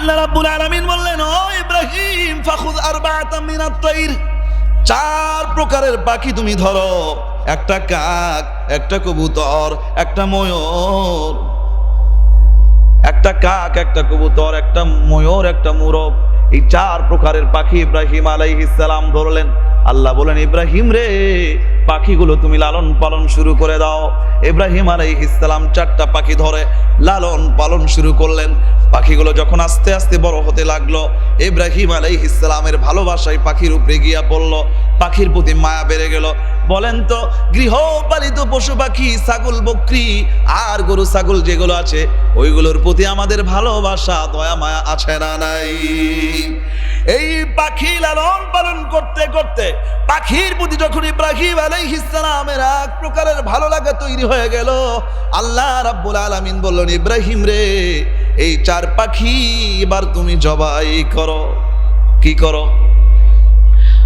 আল্লাহ রাব্বুল আলামিন বললেন, ও ইব্রাহিম ফাখুয আরবাআতাম মিনাত তাইর, 4 প্রকারের পাখি তুমি ধরো, একটা কাক, একটা কবুতর, একটা ময়ূর। একটা কাক, একটা কবুতর, একটা ময়ূর, একটা মোরগ, এই 4 প্রকারের পাখি ইব্রাহিম আলাইহিস সালাম ধরলেন। আল্লাহ বলেন, ইব্রাহিম রে, পাখিগুলো তুমি লালন পালন শুরু করে দাও। ইব্রাহিম আলাইহিস সালাম 4টা পাখি ধরে লালন পালন শুরু করলেন। পাখিগুলো যখন আস্তে আস্তে বড় হতে লাগলো, ইব্রাহিম আলাইহিস সালামের ভালোবাসায় পাখির উপরে গিয়া পড়লো, পাখির প্রতি মায়া বেড়ে গেল। বলেন তো, গৃহপালিত পশু পাখি ছাগল বকরি আর গরু ছাগল যেগুলো আছে, ওইগুলোর প্রতি আমাদের ভালোবাসা দয়া মায়া আছে না নাই? এই পাখি লালন পালন করতে করতে পাখির প্রতি যখন ইব্রাহিম আলাইহিস সালামের এক প্রকারের ভালো লাগা তৈরি হয়ে গেল, আল্লাহ রাব্বুল আলামিন বললেন, ইব্রাহিম রে, এই 4 পাখি এবার তুমি জবাই করো। কি করো?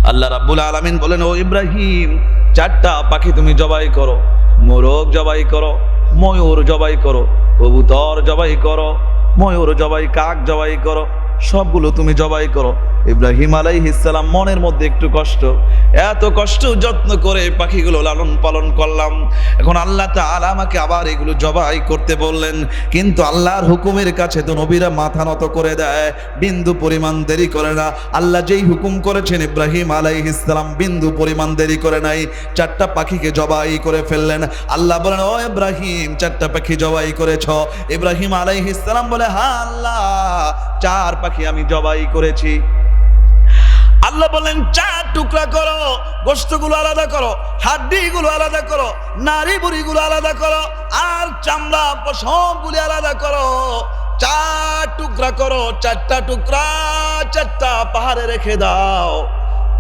আল্লাহ রাব্বুল আলামিন বলেন, ও ইব্রাহিম, 4টা পাখি তুমি জবাই করো। মোরগ জবাই করো, ময়ূর জবাই করো, কবুতর জবাই করো, ময়ূর জবাই, কাক জবাই করো, সবগুলো তুমি জবাই করো। ইব্রাহিম আলাইহিস সালাম মনের মধ্যে একটু কষ্ট, এত কষ্ট যত্ন করে পাখিগুলো লালন পালন করলাম, এখন আল্লাহ তাআলা আমাকে আবার এগুলো জবাই করতে বললেন। কিন্তু আল্লাহর হুকুমের কাছে তো নবীরা মাথা নত করে দেয়, বিন্দু পরিমাণ দেরি করে না। আল্লাহ যেই হুকুম করেছেন ইব্রাহিম আলাইহিস সালাম বিন্দু পরিমাণ দেরি করে নাই, 4টা পাখিকে জবাই করে ফেললেন। আল্লাহ বলেন, ও ইব্রাহিম, 4টা পাখি জবাই করেছ? ইব্রাহিম আলাইহিস সালাম বলে, হ্যাঁ আল্লাহ, 4 পাখি আমি জবাই করেছি। আল্লাহ বলেন, 4 টুকরা করো, গোশতগুলো আলাদা করো, হাড্ডিগুলো আলাদা করো, নাড়ি বুড়িগুলো আলাদা করো, আর চামড়া পশমগুলো আলাদা করো। 4 টুকরা করো, 4টা টুকরা 4টা পাহাড়ে রেখে দাও।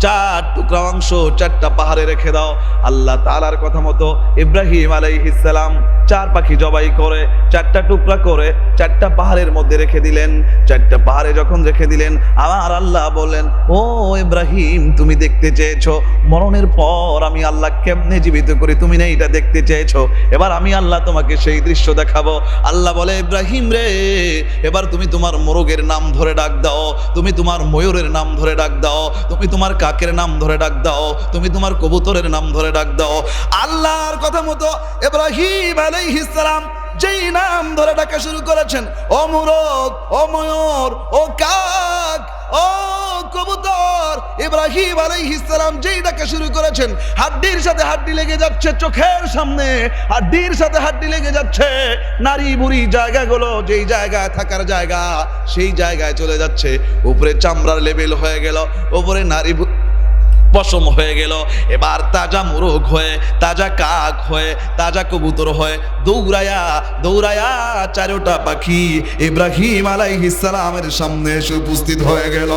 4 টুকরা অংশ 4টা পাহাড়ে রেখে দাও। আল্লাহ তাআলার কথা মতো ইব্রাহিম আলাইহিস সালাম 4 পাখি জবাই করে 4টা টুকরা করে 4টা পাহাড়ের মধ্যে রেখে দিলেন। 4টা পাহাড়ে যখন রেখে দিলেন, আমার আল্লাহ বলেন, ও ইব্রাহিম, তুমি দেখতে চেয়েছো মরণের পর আমি আল্লাহ কেমনে জীবিত করি, তুমি না এটা দেখতে চেয়েছো, এবার আমি আল্লাহ তোমাকে সেই দৃশ্য দেখাবো। আল্লাহ বলে, ইব্রাহিম রে, এবার তুমি তোমার মোরগের নাম ধরে ডাক দাও, তুমি তোমার ময়ূরের নাম ধরে ডাক দাও, তুমি তোমার কাকের নাম ধরে ডাক দাও, তুমি তোমার কবুতরের নাম ধরে ডাক দাও। আল্লাহর কথা মতো ইব্রাহিম আলাইহিস সালাম যেই নাম ধরে ডাকা শুরু করেছেন, ও মোরগ, ও ময়ূর, ও কাক, ও কবুতর, ইব্রাহিম আলাইহিস সালাম যেই ডাকা শুরু করেছেন, হাড্ডির সাথে হাড্ডি লেগে যাচ্ছে, চোখের সামনে হাড্ডির সাথে হাড্ডি লেগে যাচ্ছে, নারী বুড়ি জায়গাগুলো যেই জায়গায় থাকার জায়গা সেই জায়গায় চলে যাচ্ছে, উপরে চামড়ার লেভেল হয়ে গেল, উপরে নারী পশম হয়ে গেল। এবার তাজা মোরগ হয়ে, তাজা কাক হয়ে, তাজা কবুতর হয়ে দৌড়ায়া দৌড়ায়া 4টা পাখি ইব্রাহিম আলাইহিস সালামের সামনে এসে উপস্থিত হয়ে গেল।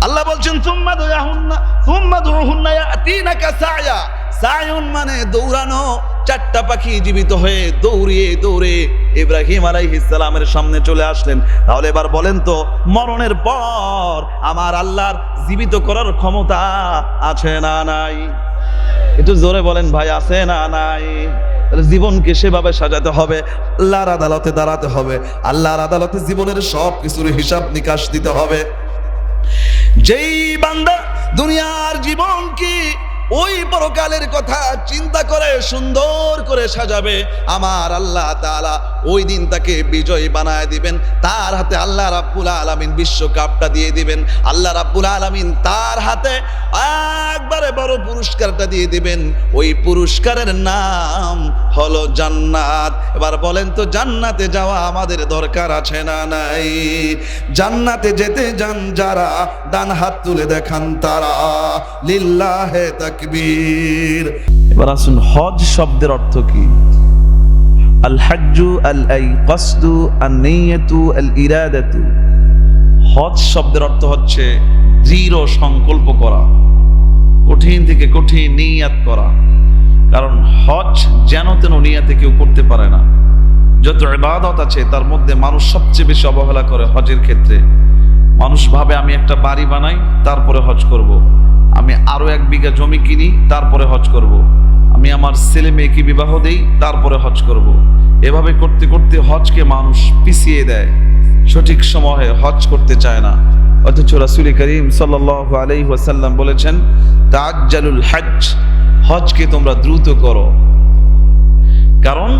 আল্লাহ বলছেন, সুম্মা দুহুন্না ইয়াতিনাকা সায়া। সায়ুন মানে দৌড়ানো। 4টা পাখি জীবিত হয়ে দৌড়িয়ে দৌড়ে ইব্রাহিম আলাইহিস সালামের সামনে চলে আসলেন। তাহলে এবার বলেন তো, মরণের পর আমার আল্লাহর জীবিত করার ক্ষমতা আছে না নাই? একটু জোরে বলেন ভাই, আছে না নাই? জীবনকে সেভাবে সাজাতে হবে, আল্লাহর আদালতে দাঁড়াতে হবে, আল্লাহর আদালতে জীবনের সব কিছুর হিসাব নিকাশ দিতে হবে। যেই বান্দা দুনিয়ার জীবন কি ওই পরকালের কথা চিন্তা করে সুন্দর করে সাজাবে, আমার আল্লাহ তাআলা ওই দিন তাকে বিজয়ী বানায় দিবেন। তার হাতে আল্লাহ রাব্বুল আলামিন বিশ্বকাপটা দিয়ে দিবেন। আল্লাহ রাব্বুল আলামিন তার হাতে একবারে বড় পুরস্কারটা দিয়ে দিবেন। ওই পুরস্কারের নাম হলো জান্নাত। এবার বলেন তো, জান্নাতে যাওয়া আমাদের দরকার আছে না নাই? জান্নাতে যেতে যান যারা, ডান হাত তুলে দেখান তারা, লিল্লাহে তাকবীর। এবার আসুন, হজ শব্দের অর্থ কি? আল হাজ্জু আল কসদু আন নিয়তু আল ইরাদাতু। হজ শব্দের অর্থ হচ্ছে দৃঢ় সংকল্প করা, কঠিন থেকে কঠিন নিয়াত করা। কারণ হজ যেন তেন নিয়াতে কেউ করতে পারে না। যত ইবাদত আছে তার মধ্যে মানুষ সবচেয়ে বেশি অবহেলা করে হজের ক্ষেত্রে। মানুষ ভাবে, আমি একটা বাড়ি বানাই তারপরে হজ করব, আমি আরো 1 বিঘা জমি কিনি তারপরে হজ করব, আমি আমার ছেলে মেয়েকে বিবাহ দেই তারপরে হজ করব। এভাবে করতে করতে হজকে মানুষ পিছিয়ে দেয়। সঠিক সময়ে হজ করতে চায় না, অথচ রাসূল করিম সাল্লাল্লাহু আলাইহি ওয়াসাল্লাম বলেছেন তাআজ্জালুল হজ, হজকে তোমরা দ্রুত করো। কারণ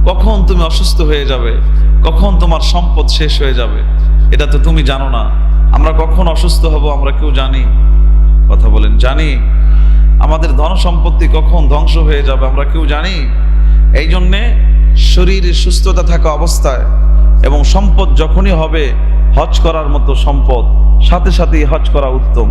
কখন তুমি অসুস্থ হয়ে যাবে, কখন তোমার সম্পদ শেষ হয়ে যাবে, এটা তো তুমি জানো না। আমরা কখন অসুস্থ হব আমরা কেউ জানি? কথা বলেন, জানি? আমাদের ধন সম্পত্তি কখন ধ্বংস হয়ে যাবে আমরা কেউ জানি? এই জন্যে শরীরে সুস্থতা থাকা অবস্থায় এবং সম্পদ যখনই হবে, হজ করার মতো সম্পদ, সাথে সাথেই হজ করা উত্তম।